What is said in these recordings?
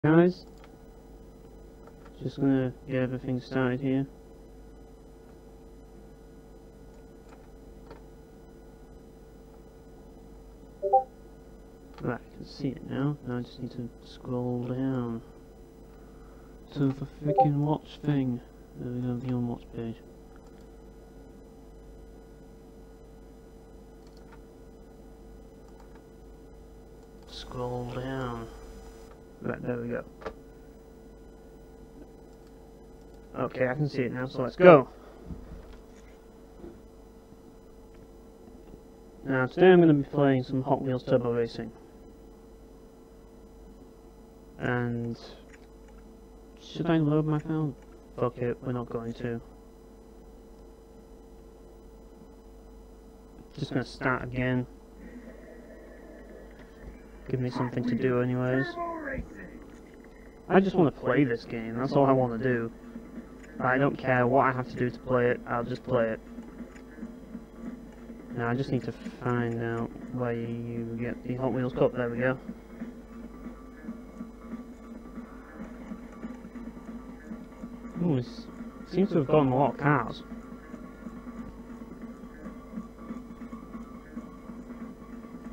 Guys, just gonna get everything started here. Right, I can see it now. Now I just need to scroll down to the freaking watch thing. There we go, the on watch page. Scroll down. Right, there we go. Okay, I can see it now, so let's go. Now, today I'm going to be playing some Hot Wheels Turbo Racing. And should I load my phone? Fuck it, we're not going to. Just going to start again. Give me something to do anyways. I just want to play this game, that's all I want to do. I don't care what I have to do to play it, I'll just play it. Now I just need to find out where you get the Hot Wheels Cup, there we go. Ooh, it seems to have gotten a lot of cars.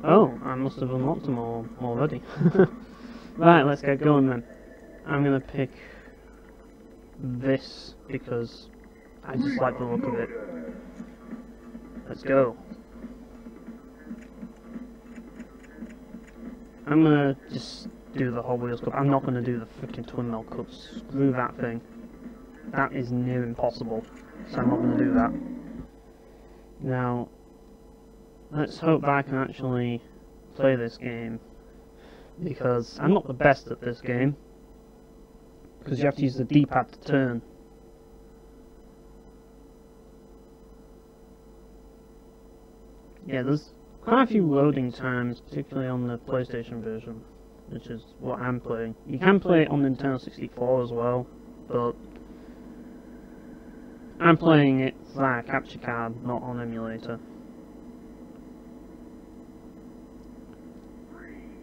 Oh, I must have unlocked them all already. Right, let's get going then. I'm gonna pick this because I just like the look of it. Let's go. I'm gonna just do the Hot Wheels Cup. I'm not gonna do the freaking Twin Milk Cup. Screw that thing. That is near impossible. So I'm not gonna do that. Now, let's hope that I can actually play this game. Because I'm not the best at this game. Because you have to use the D-pad to turn. Yeah, there's quite a few loading times, particularly on the PlayStation version, which is what I'm playing. You can play it on Nintendo 64 as well, but I'm playing it via capture card, not on emulator.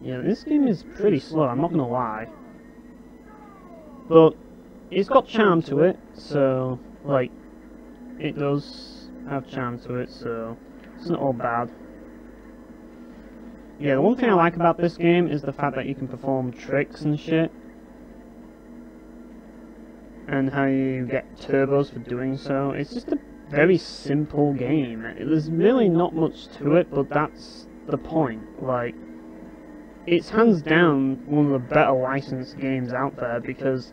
Yeah, this game is pretty slow, I'm not gonna lie. But it's got charm to it, so, like, it does have charm to it, so it's not all bad. Yeah, the one thing I like about this game is the fact that you can perform tricks and shit. And how you get turbos for doing so. It's just a very simple game. There's really not much to it, but that's the point. Like, it's hands down one of the better licensed games out there because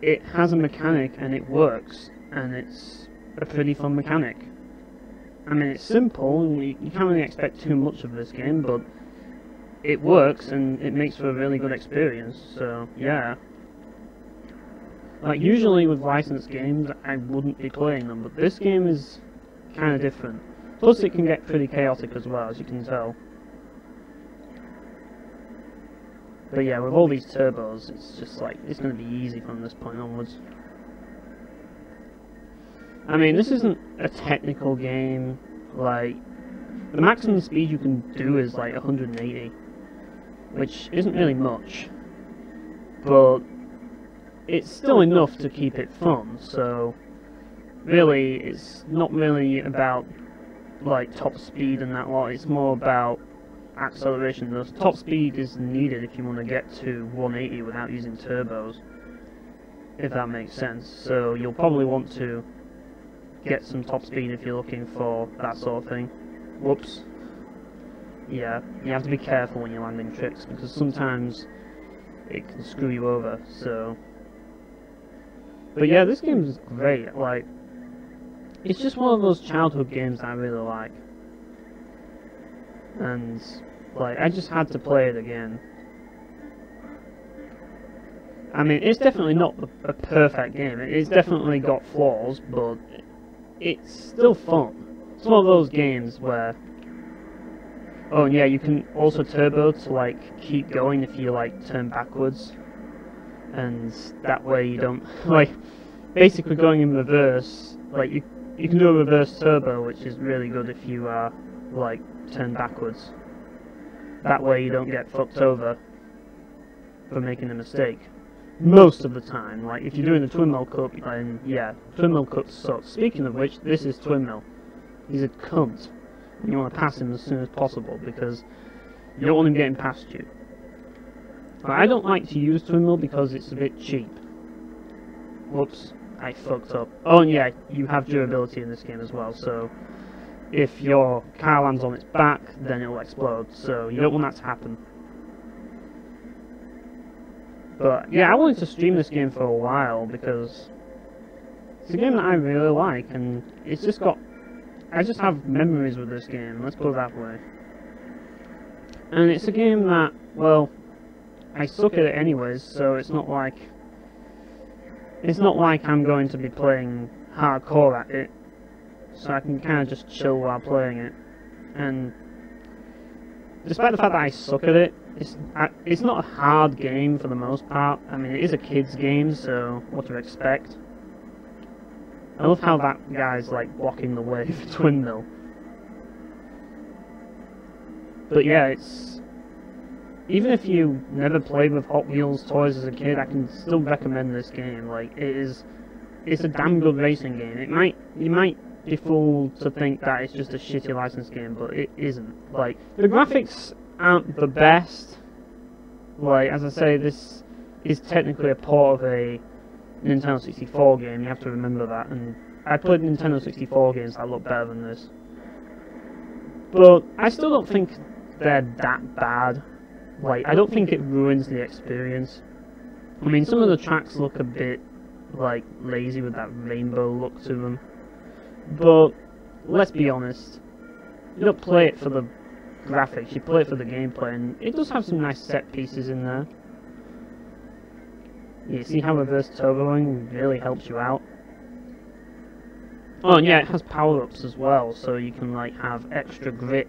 it has a mechanic and it works, and it's a pretty fun mechanic. I mean, it's simple, you can't really expect too much of this game, but it works and it makes for a really good experience, so yeah. Like, usually with licensed games, I wouldn't be playing them, but this game is kind of different. Plus, it can get pretty chaotic as well, as you can tell. But yeah, with all these turbos, it's just like, it's going to be easy from this point onwards. I mean, this isn't a technical game, like, the maximum speed you can do is like 180, which isn't really much, but it's still enough to keep it fun, so really, it's not really about, like, top speed and that lot, it's more about acceleration. The top speed is needed if you want to get to 180 without using turbos, if that makes sense, so you'll probably want to get some top speed if you're looking for that sort of thing. Whoops. Yeah, you have to be careful when you're landing tricks because sometimes it can screw you over, so. But yeah, this game is great, like, it's just one of those childhood games that I really like. And, like, I just had to play it again. I mean, it's definitely not a perfect game, it's definitely got flaws, but it's still fun. It's one of those games where, oh and yeah, you can also turbo to like keep going if you like turn backwards, and that way you don't like basically going in reverse. Like you can do a reverse turbo, which is really good if you like turn backwards. That way you don't get fucked over. for making a mistake. Most of the time. Like, if you're doing the Twin Mill Cup, then yeah, Twin Mill Cup sucks. Speaking of which, this is Twin Mill. He's a cunt. And you want to pass him as soon as possible, because you don't want him getting past you. But I don't like to use Twin Mill because it's a bit cheap. Whoops, I fucked up. Oh, and yeah, you have durability in this game as well, so if your car lands on its back, then it'll explode, so you don't want that to happen. But yeah, I wanted to stream this game for a while because it's a game that I really like, and it's just got... I just have memories with this game, let's put it that way. And it's a game that, well, I suck at it anyways, so it's not like I'm going to be playing hardcore at it, so I can kind of just chill while playing it. And despite the fact that I suck at it, it's not a hard game for the most part. I mean, it is a kid's game, so what to expect. I love how that guy's like blocking the way for Twin Mill. But yeah, it's... Even if you never played with Hot Wheels toys as a kid, I can still recommend this game. Like, it's a damn good racing game. You might be fooled to think that it's just a shitty licensed game, but it isn't. Like, the graphics aren't the best. Like, as I say, this is technically a port of a Nintendo 64 game, you have to remember that, and I played Nintendo 64 games that look better than this. But I still don't think they're that bad. Like, I don't think it ruins the experience. I mean, some of the tracks look a bit, like, lazy with that rainbow look to them. But, let's be honest, you don't play it for the graphics, you play it for the gameplay, and it does have some nice set pieces in there. You see how reverse turboing really helps you out? Oh, and yeah, it has power-ups as well, so you can, like, have extra grip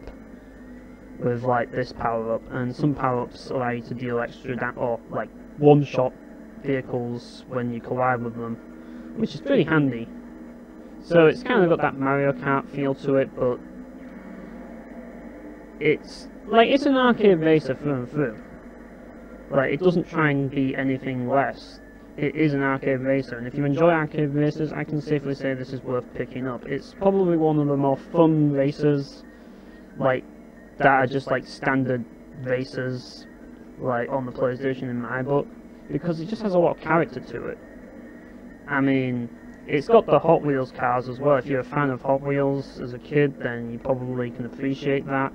with, like, this power-up, and some power-ups allow you to deal extra damage, or, like, one-shot vehicles when you collide with them, which is pretty handy. So it's kind of got that Mario Kart feel to it, but it's an arcade racer through and through. Like, it doesn't try and be anything less. It is an arcade racer, and if you enjoy arcade racers, I can safely say this is worth picking up. It's probably one of the more fun racers, like, that are just like standard racers, like, on the PlayStation in my book, because it just has a lot of character to it. I mean, it's got the Hot Wheels cars as well. If you're a fan of Hot Wheels as a kid, then you probably can appreciate that,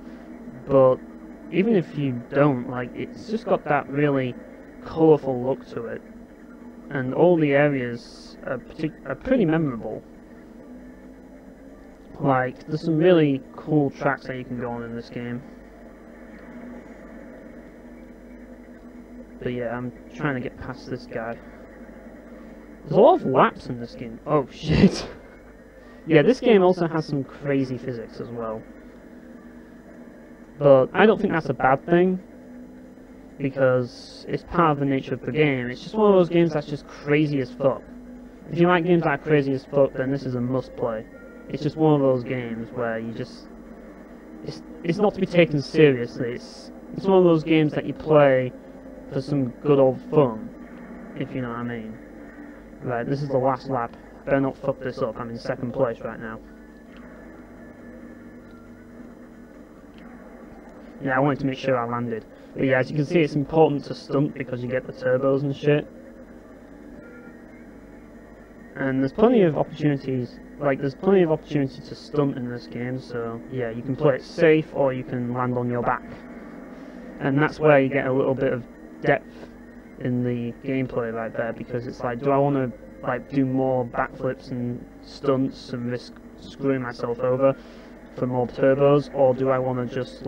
but even if you don't, like, it's just got that really colourful look to it. And all the areas are pretty memorable. Like, there's some really cool tracks that you can go on in this game. But yeah, I'm trying to get past this guy. There's a lot of laps in this game. Oh shit. Yeah, this game also has some crazy physics as well. But I don't think that's a bad thing, because it's part of the nature of the game. It's just one of those games that's just crazy as fuck. If you like games that are crazy as fuck, then this is a must-play. It's just one of those games where you just... It's not to be taken seriously. It's one of those games that you play for some good old fun, if you know what I mean. Right, this is the last lap. Better not fuck this up, I'm in second place right now. Yeah, I wanted to make sure I landed. But yeah, as you can see, it's important to stunt because you get the turbos and shit. And there's plenty of opportunities, there's plenty of opportunity to stunt in this game, so yeah, you can play it safe or you can land on your back. And that's where you get a little bit of depth in the gameplay right there, because it's like, do I want to do more backflips and stunts and risk screwing myself over for more turbos, or do I want to just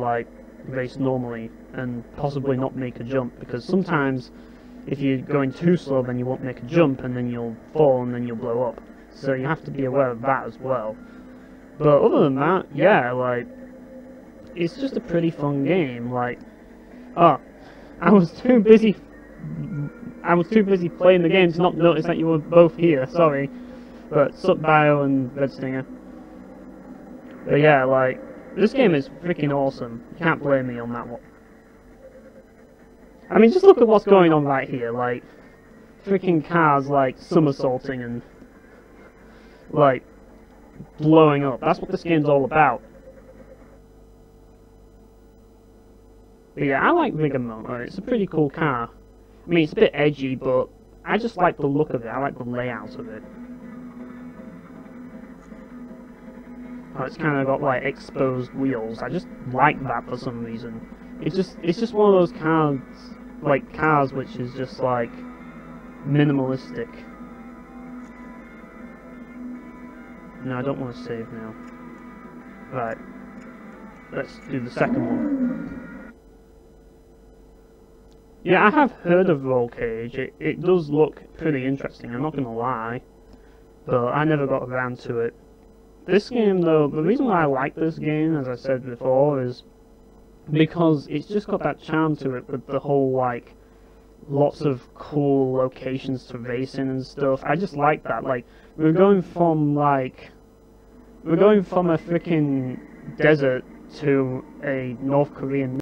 race normally and possibly not make a jump? Because sometimes if you're going too slow, then you won't make a jump and then you'll fall and then you'll blow up. So you have to be aware of that as well. But other than that, yeah, it's just a pretty fun game. I was too busy playing the game to not notice that you were both here, sorry. But Subbio and Red Stinger. But yeah, this game is freaking awesome. You can't blame me on that one. I mean, just look at what's going on right here, like, freaking cars, like, somersaulting and, like, blowing up. That's what this game's all about. But yeah, I like Rigamoto. It's a pretty cool car. I mean, it's a bit edgy, but I just like the look of it. I like the layout of it. Oh, it's kind of got like exposed wheels. I just like that for some reason. It's just one of those cars which is just like minimalistic. No, I don't want to save now. Right, let's do the second one. Yeah, I have heard of Roll Cage. It does look pretty interesting, I'm not gonna lie. But I never got around to it. This game, though, the reason why I like this game, as I said before, is because it's just got that charm to it with the whole, like, lots of cool locations to race in and stuff. I just like that. Like, we're going from a freaking desert to a North Korean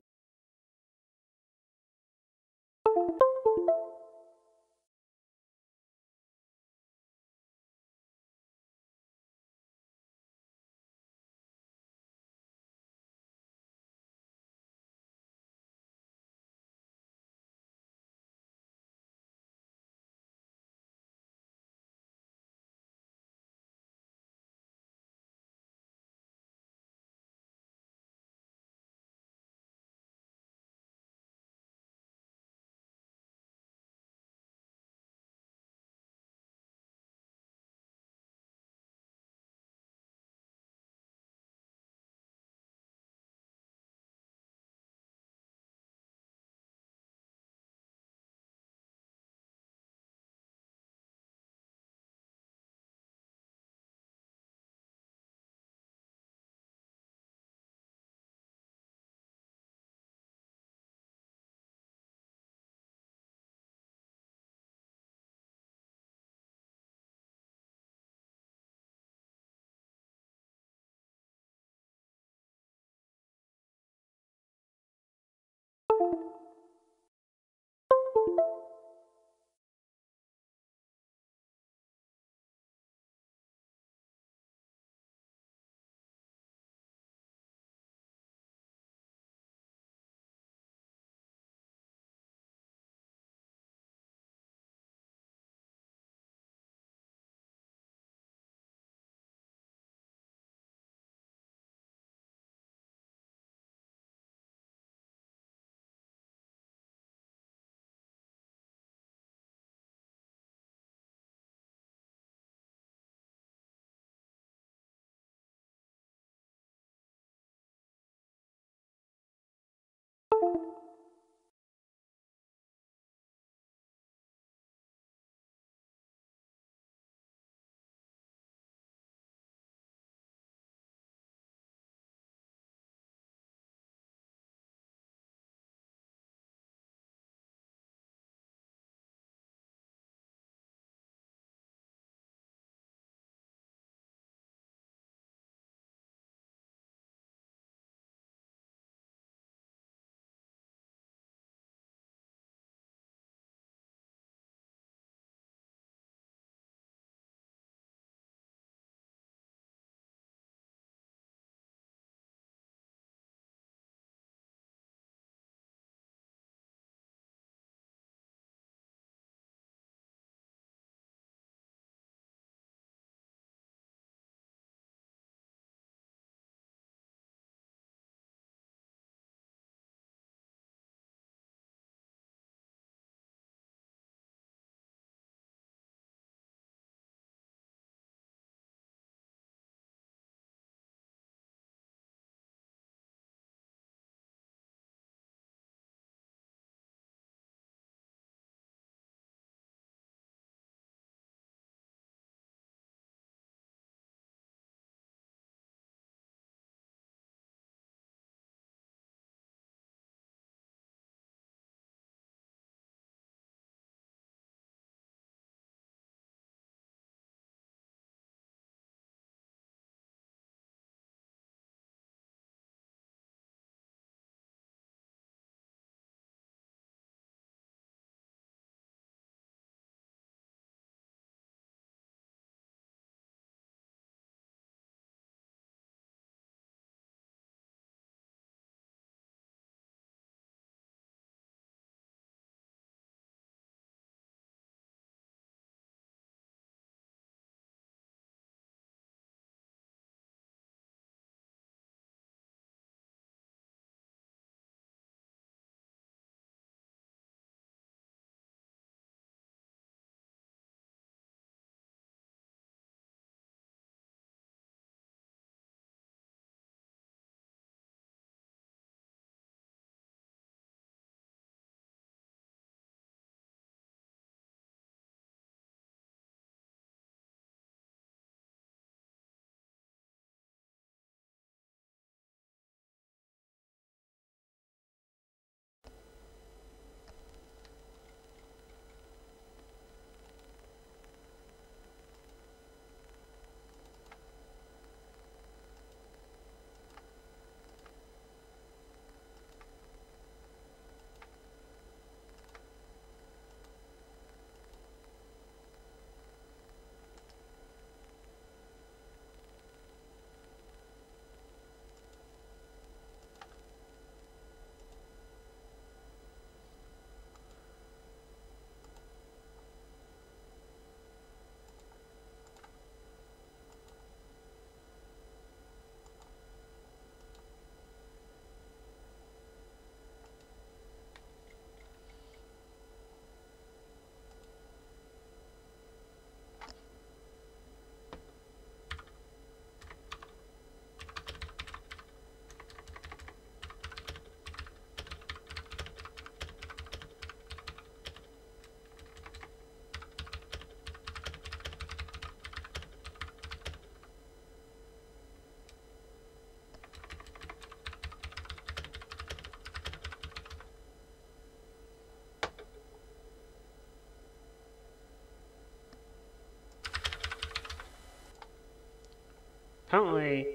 Apparently,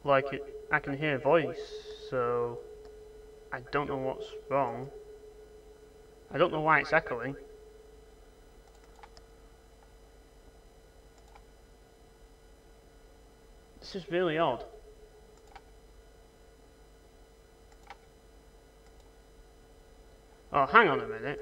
like, I can hear a voice, so I don't know what's wrong. I don't know why it's echoing. This is really odd. Oh, hang on a minute.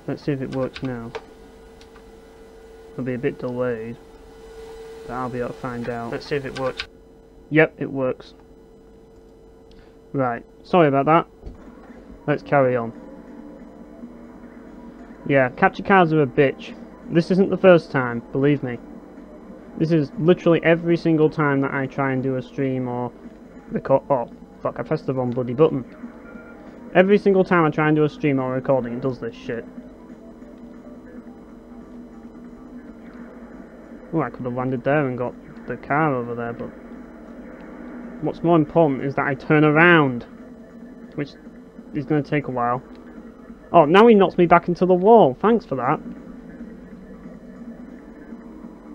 Let's see if it works now. It'll be a bit delayed, but I'll be able to find out. Let's see if it works. Yep, it works. Right, sorry about that. Let's carry on. Yeah, capture cards are a bitch. This isn't the first time, believe me. This is literally every single time that I try and do a stream or record. Oh, fuck, I pressed the wrong bloody button. Every single time I try and do a stream or recording, it does this shit. Oh, I could have landed there and got the car over there, but what's more important is that I turn around, which is going to take a while. Oh, now he knocks me back into the wall. Thanks for that.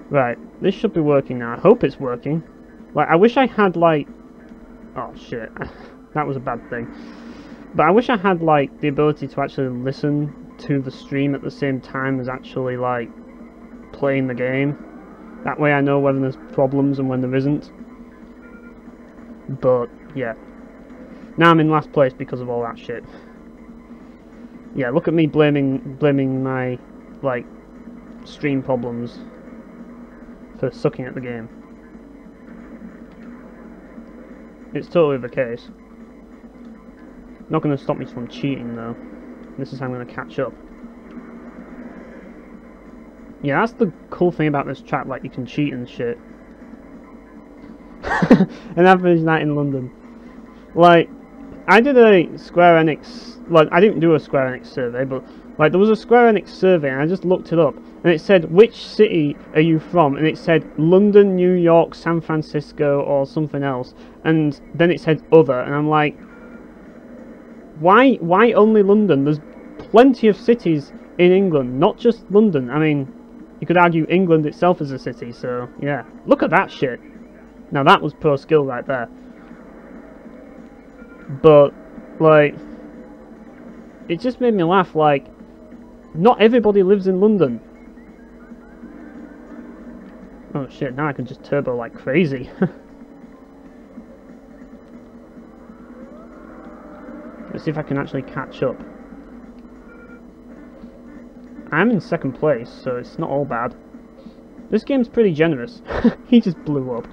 Right, this should be working now. I hope it's working. Like, I wish I had, like... Oh, shit. That was a bad thing. But I wish I had, like, the ability to actually listen to the stream at the same time as actually, like, playing the game. That way I know whether there's problems and when there isn't. But, yeah. Now I'm in last place because of all that shit. Yeah, look at me blaming my, like, stream problems for sucking at the game. It's totally the case. Not going to stop me from cheating, though. This is how I'm going to catch up. Yeah, that's the cool thing about this track, like, you can cheat and shit. An average night in London. Like, I did a Square Enix, like, I didn't do a Square Enix survey, but, like, there was a Square Enix survey, and I just looked it up, and it said, which city are you from? And it said London, New York, San Francisco, or something else, and then it said other, and I'm like, why only London? There's plenty of cities in England, not just London. I mean, you could argue England itself is a city, so yeah. Look at that shit. Now that was pro skill right there. But, like, it just made me laugh, like, not everybody lives in London. Oh shit, now I can just turbo like crazy. Let's see if I can actually catch up. I'm in second place, so it's not all bad. This game's pretty generous. He just blew up.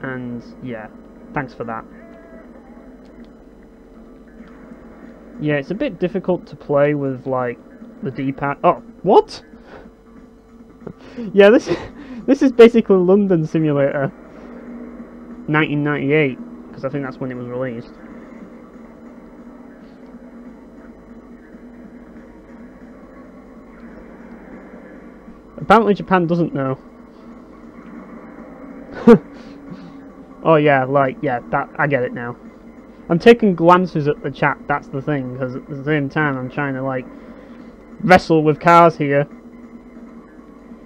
And yeah, thanks for that. Yeah, it's a bit difficult to play with, like, the D-pad. Oh, what? Yeah, this is basically London Simulator 1998, because I think that's when it was released. Apparently Japan doesn't know. Oh yeah, like, yeah, that, I get it now. I'm taking glances at the chat, that's the thing, because at the same time I'm trying to, like, wrestle with cars here.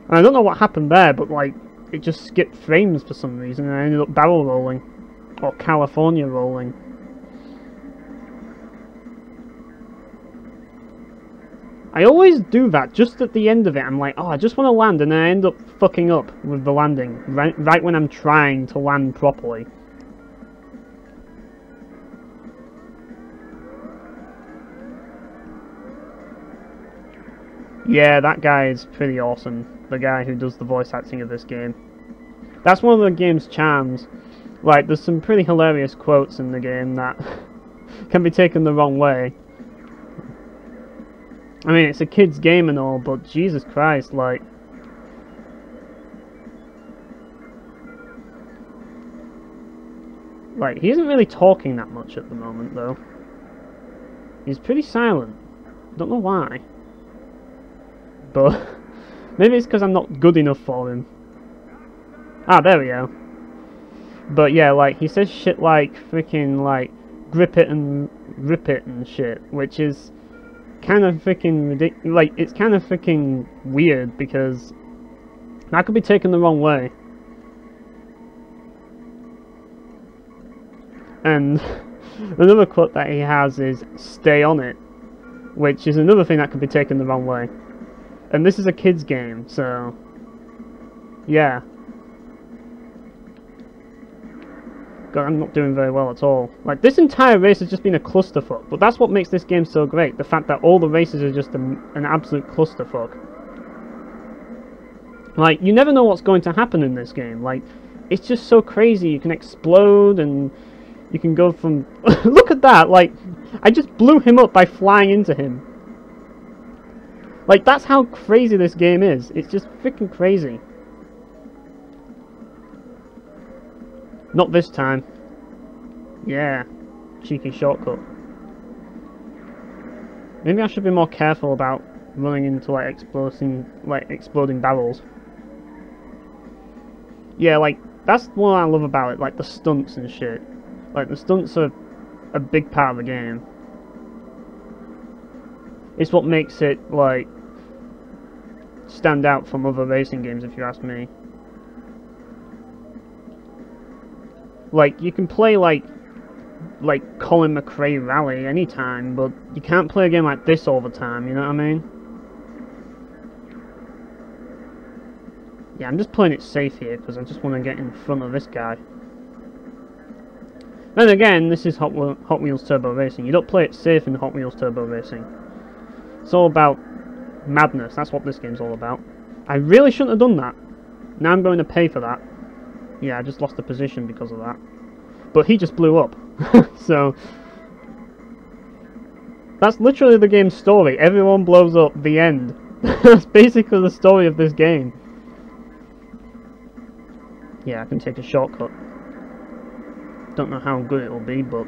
And I don't know what happened there, but, like, it just skipped frames for some reason, and I ended up barrel rolling. Or California rolling. I always do that, just at the end of it, I'm like, oh, I just want to land, and then I end up fucking up with the landing, right when I'm trying to land properly. Yeah, that guy is pretty awesome, the guy who does the voice acting of this game. That's one of the game's charms. Like, there's some pretty hilarious quotes in the game that can be taken the wrong way. I mean, it's a kid's game and all, but Jesus Christ, like... Like, he isn't really talking that much at the moment, though. He's pretty silent. Don't know why. But maybe it's because I'm not good enough for him. Ah, there we go. But yeah, like, he says shit like freaking, like, grip it and rip it and shit, which is kind of freaking ridiculous. Like, it's kind of freaking weird because that could be taken the wrong way. And another quote that he has is "stay on it," which is another thing that could be taken the wrong way. And this is a kid's game, so yeah. God, I'm not doing very well at all. Like, this entire race has just been a clusterfuck, but that's what makes this game so great, the fact that all the races are just an absolute clusterfuck. Like, you never know what's going to happen in this game. Like, it's just so crazy. You can explode, and you can go from... Look at that! Like, I just blew him up by flying into him. Like, that's how crazy this game is. It's just freaking crazy. Not this time. Yeah. Cheeky shortcut. Maybe I should be more careful about running into, like, exploding barrels. Yeah, like, that's what I love about it, like, the stunts and shit. Like, the stunts are a big part of the game. It's what makes it, like, stand out from other racing games, if you ask me. Like, you can play, like Colin McRae Rally anytime, but you can't play a game like this all the time, you know what I mean? Yeah, I'm just playing it safe here, because I just want to get in front of this guy. Then again, this is Hot Wheels Turbo Racing. You don't play it safe in Hot Wheels Turbo Racing. It's all about madness, that's what this game's all about. I really shouldn't have done that. Now I'm going to pay for that. Yeah, I just lost the position because of that. But he just blew up. So that's literally the game's story. Everyone blows up, the end. That's basically the story of this game. Yeah, I can take a shortcut. Don't know how good it will be, but...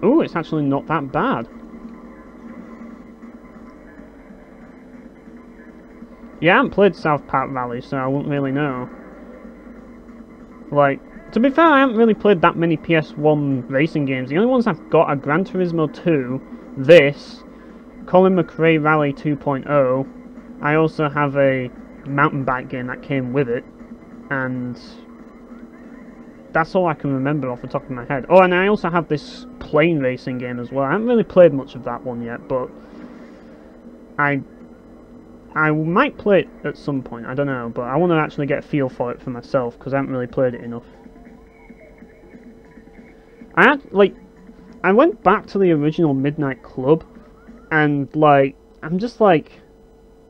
Ooh, it's actually not that bad. Yeah, I haven't played South Park Rally, so I wouldn't really know. Like, to be fair, I haven't really played that many PS1 racing games. The only ones I've got are Gran Turismo 2, this, Colin McRae Rally 2.0. I also have a mountain bike game that came with it, and that's all I can remember off the top of my head. Oh, and I also have this plane racing game as well. I haven't really played much of that one yet, but I might play it at some point, I don't know, but I want to actually get a feel for it for myself, because I haven't really played it enough. I went back to the original Midnight Club, and, like, I'm just like,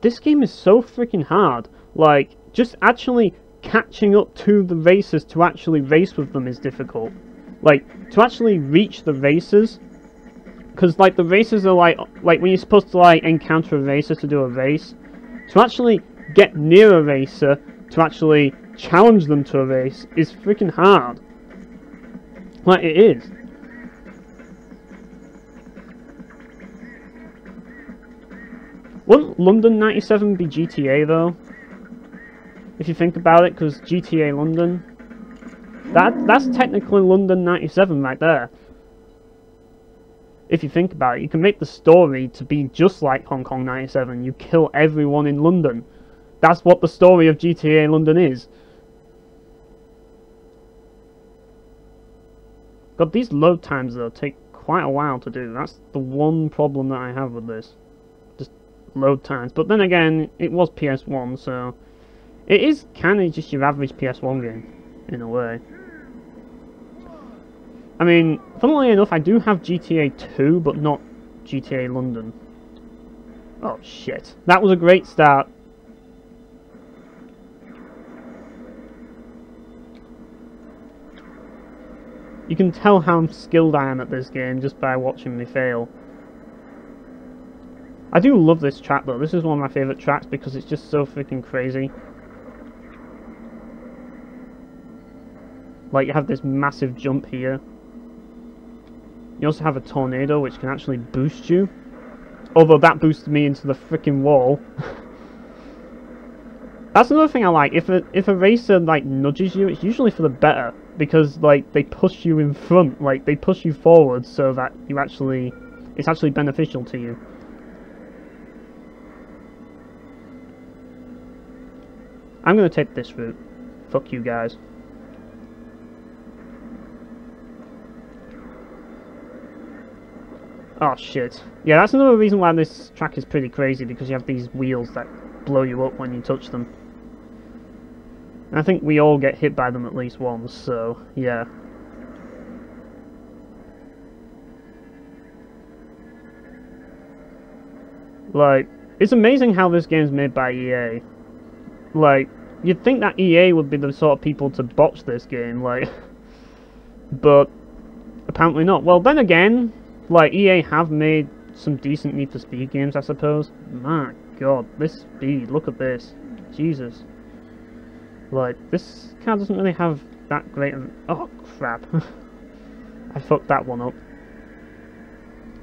this game is so freaking hard. Like, just actually catching up to the racers to actually race with them is difficult. Like, to actually reach the racers, because, like, the racers are, like, when you're supposed to, like, encounter a racer to do a race, to actually get near a racer, to actually challenge them to a race, is freaking hard. Like, it is. Wouldn't London 97 be GTA, though? If you think about it, because GTA London... That's technically London 97 right there. If you think about it, you can make the story to be just like Hong Kong 97. You kill everyone in London. That's what the story of GTA London is. God, these load times, though, take quite a while to do. That's the one problem that I have with this. Just load times. But then again, it was PS1, so... It is kind of just your average PS1 game, in a way. I mean, funnily enough, I do have GTA 2, but not GTA London. Oh, shit. That was a great start. You can tell how skilled I am at this game just by watching me fail. I do love this track, though. This is one of my favourite tracks because it's just so freaking crazy. Like, you have this massive jump here. You also have a tornado, which can actually boost you. Although that boosted me into the freaking wall. That's another thing I like. If a racer, like, nudges you, it's usually for the better. Because, like, they push you in front. Like, they push you forward so that you actually... It's actually beneficial to you. I'm gonna take this route. Fuck you guys. Oh shit. Yeah, that's another reason why this track is pretty crazy, because you have these wheels that blow you up when you touch them. And I think we all get hit by them at least once, so yeah. Like, it's amazing how this game's made by EA. Like, you'd think that EA would be the sort of people to botch this game, like, but apparently not. Well, then again, like, EA have made some decent Need for Speed games, I suppose. My god, this speed, look at this. Jesus. Like, this car doesn't really have that great of... Oh, crap. I fucked that one up.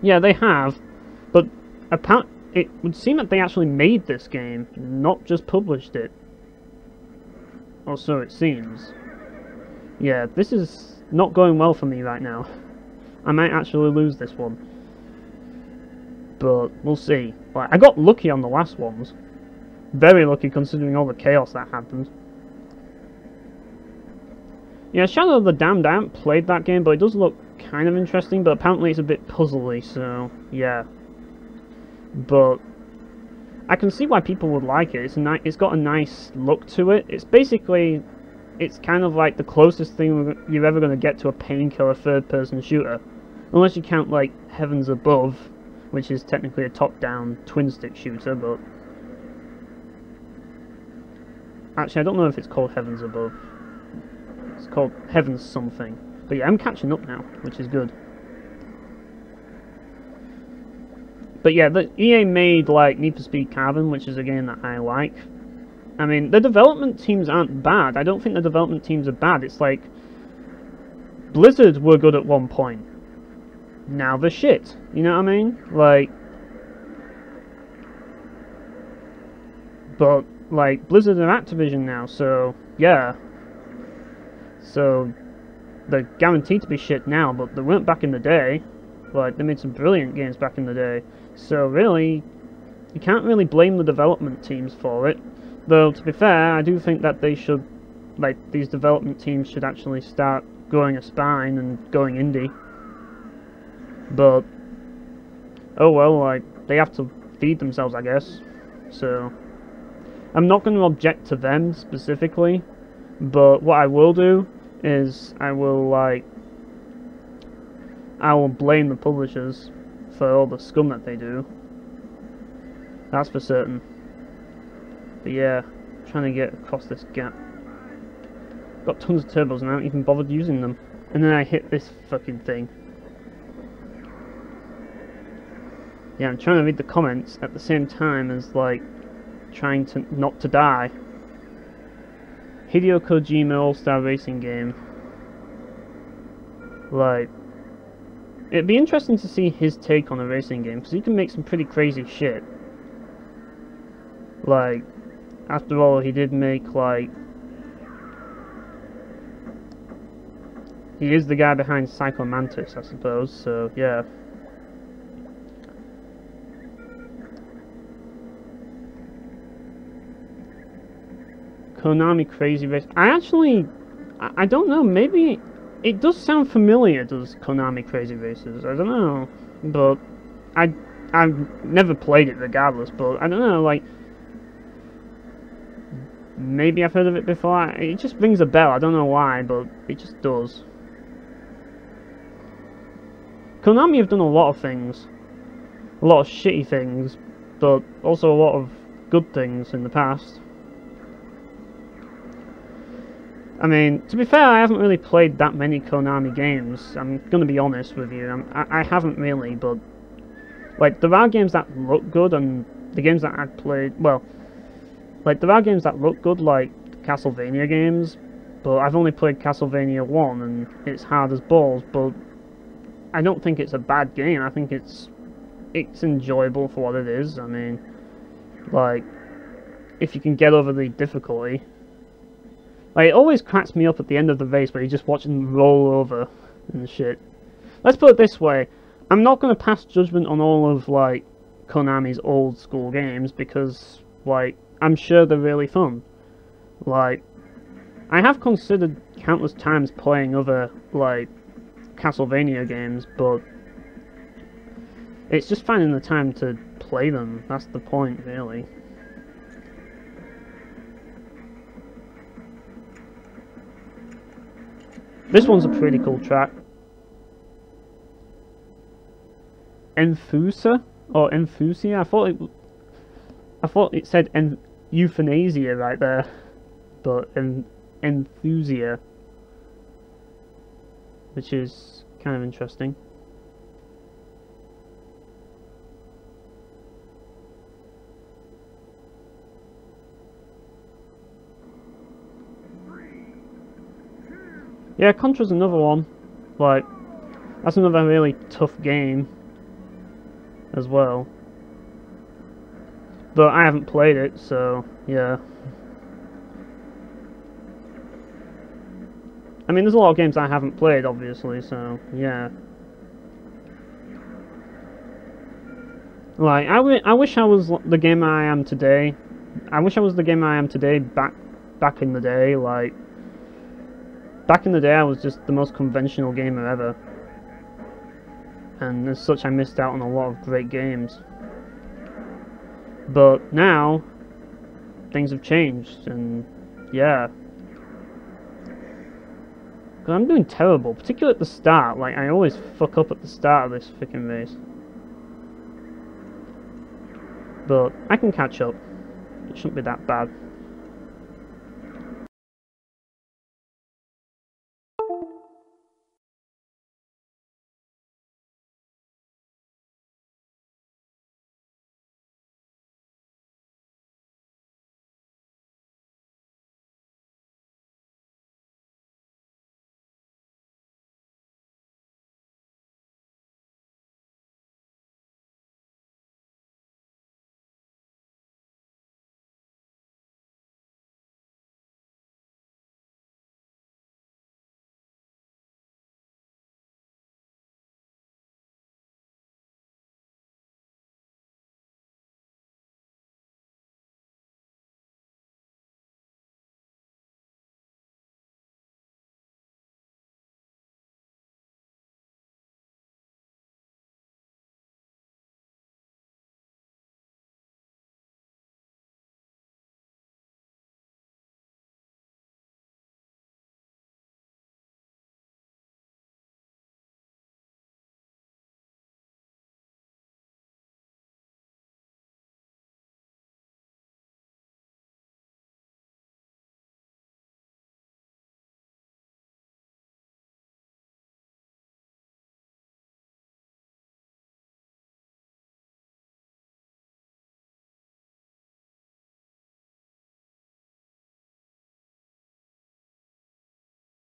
Yeah, they have, but it would seem that they actually made this game, not just published it. Or so it seems. Yeah, this is not going well for me right now. I might actually lose this one. But we'll see. Like, I got lucky on the last ones. Very lucky considering all the chaos that happened. Yeah, Shadow of the Damned, I haven't played that game, but it does look kind of interesting, but apparently it's a bit puzzly, so yeah. But I can see why people would like it. It's got a nice look to it. It's basically... It's kind of like the closest thing you're ever going to get to a Painkiller third-person shooter. Unless you count, like, Heavens Above, which is technically a top-down twin-stick shooter, but... Actually, I don't know if it's called Heavens Above. It's called Heavens something. But yeah, I'm catching up now, which is good. But yeah, the EA made, like, Need for Speed Carbon, which is a game that I like. I mean, the development teams aren't bad. I don't think the development teams are bad. It's like... Blizzard were good at one point. Now they're shit. You know what I mean? Like... But, like, Blizzard are Activision now, so... Yeah. So... They're guaranteed to be shit now, but they weren't back in the day. Like, they made some brilliant games back in the day. So really, you can't really blame the development teams for it. Though, to be fair, I do think that they should, like, these development teams should actually start growing a spine and going indie. But, oh well, like, they have to feed themselves, I guess. So, I'm not going to object to them specifically, but what I will do is I will blame the publishers for all the scum that they do. That's for certain. But yeah, trying to get across this gap. Got tons of turbos and I haven't even bothered using them. And then I hit this fucking thing. Yeah, I'm trying to read the comments at the same time as, like, trying to not to die. Hideo Kojima All-Star Racing game. Like, it'd be interesting to see his take on a racing game, because he can make some pretty crazy shit. Like, after all, he did make, like... He is the guy behind Psycho Mantis, I suppose, so, yeah. Konami Crazy Race. I don't know, maybe it does sound familiar, does Konami Crazy Races? I don't know, but I've never played it regardless, but I don't know, like, maybe I've heard of it before. It just rings a bell, I don't know why, but it just does. Konami have done a lot of things, a lot of shitty things, but also a lot of good things in the past. I mean, to be fair, I haven't really played that many Konami games. I'm gonna be honest with you. I haven't really, but like there are games that look good, and the games that I've played, well, like there are games that look good, like Castlevania games, but I've only played Castlevania 1, and it's hard as balls. But I don't think it's a bad game. I think it's enjoyable for what it is. I mean, like if you can get over the difficulty. Like, it always cracks me up at the end of the race where you just watch them roll over and shit. Let's put it this way, I'm not going to pass judgment on all of, like, Konami's old school games because, like, I'm sure they're really fun. Like, I have considered countless times playing other, like, Castlevania games, but it's just finding the time to play them. That's the point, really. This one's a pretty cool track. Enthusa or Enthusia? I thought it said euthanasia right there, but Enthusia, which is kind of interesting. Yeah, Contra's another one. Like, that's another really tough game as well. But I haven't played it, so yeah. I mean, there's a lot of games I haven't played, obviously, so yeah. Like, I wish I was the gamer I am today. I wish I was the gamer I am today back in the day, like. Back in the day, I was just the most conventional gamer ever. And as such, I missed out on a lot of great games. But now, things have changed, and yeah. Because I'm doing terrible, particularly at the start. Like, I always fuck up at the start of this freaking race. But I can catch up. It shouldn't be that bad.